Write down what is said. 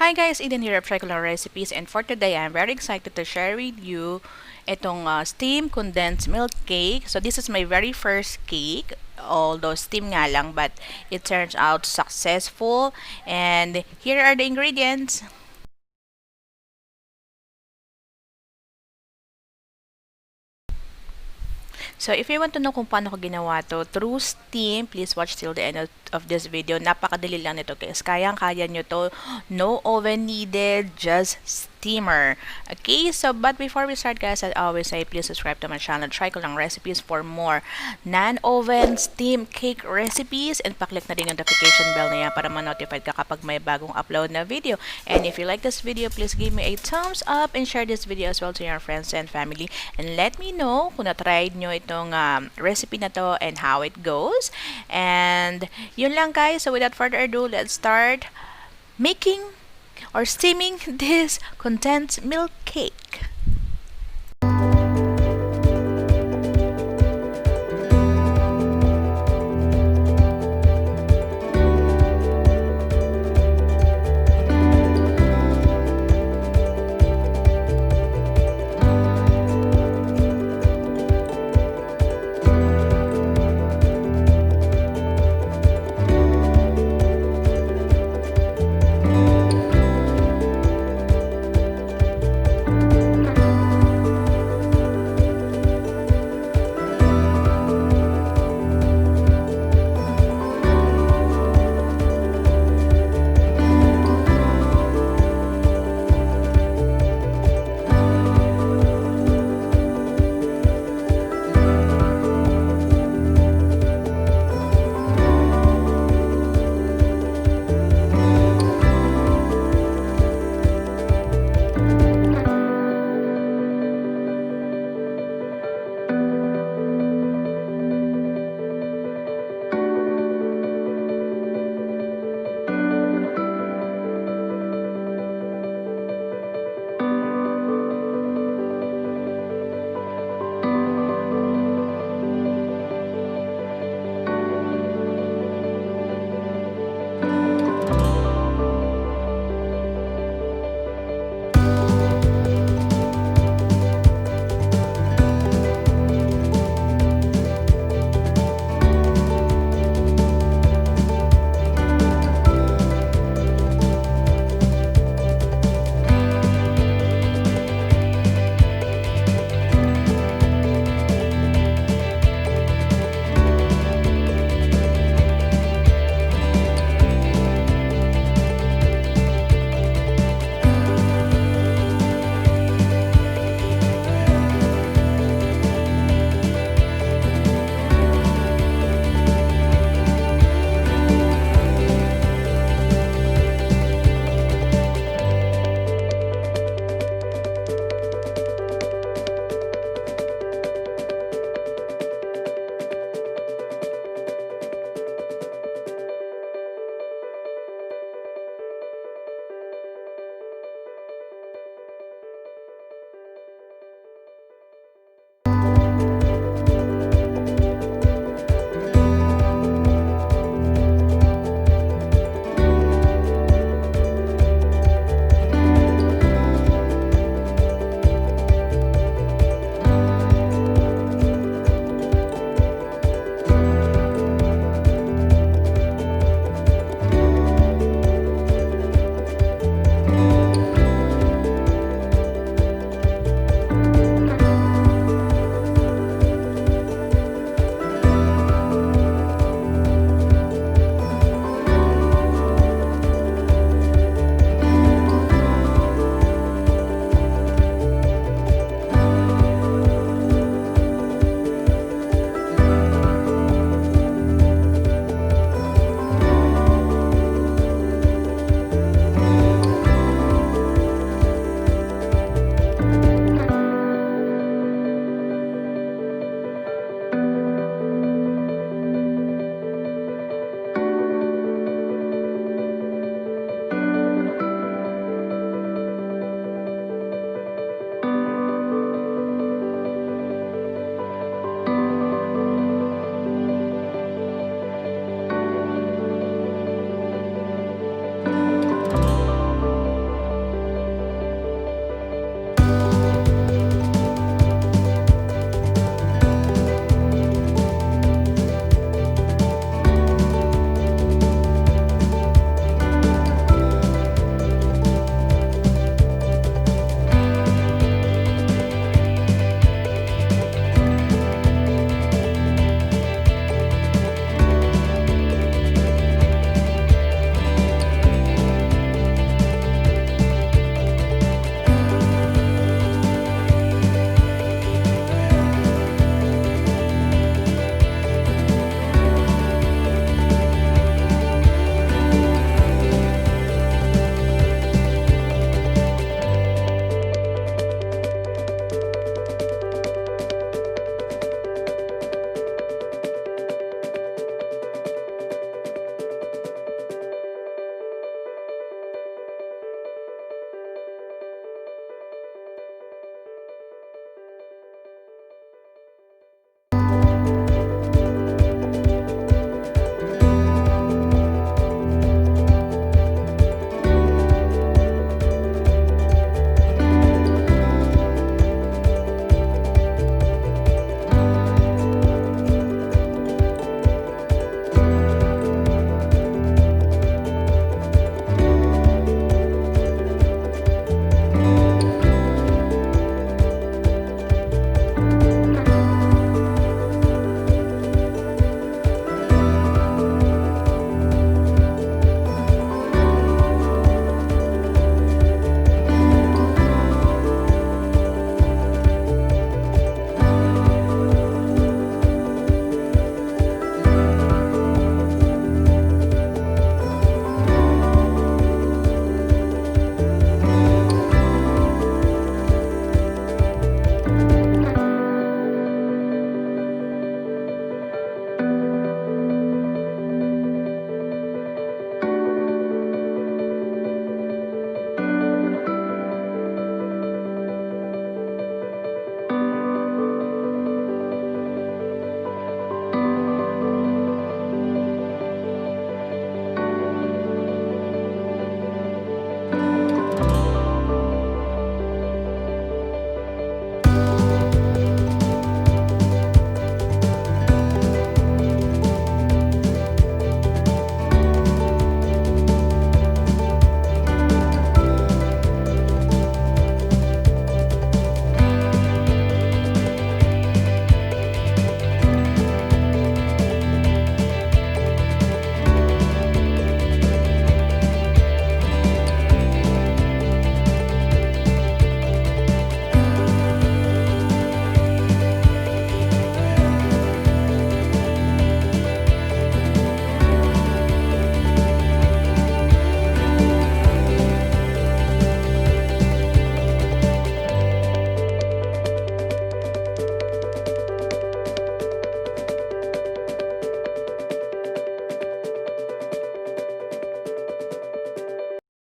Hi guys, Eden here of Tricolor Recipes, and for today I'm very excited to share with you itong steam condensed milk cake. So this is my very first cake, although steam nga lang, but it turns out successful. And here are the ingredients. So, if you want to know kung paano ko ginawa to through Steam, please watch till the end of this video. Napakadali lang nito guys. Kayang-kaya nyo to. No oven needed, just steamer. Okay, so but before we start guys, I always say please subscribe to my channel. Try ko lang recipes for more non-oven steam cake recipes, and paklik na din yung notification bell na yan para ma-notified ka kapag may bagong upload na video. And if you like this video, please give me a thumbs up and share this video as well to your friends and family. And let me know kung na-tried nyo itong recipe na to and how it goes. And yun lang guys. So without further ado, let's start making or steaming this condensed milk cake.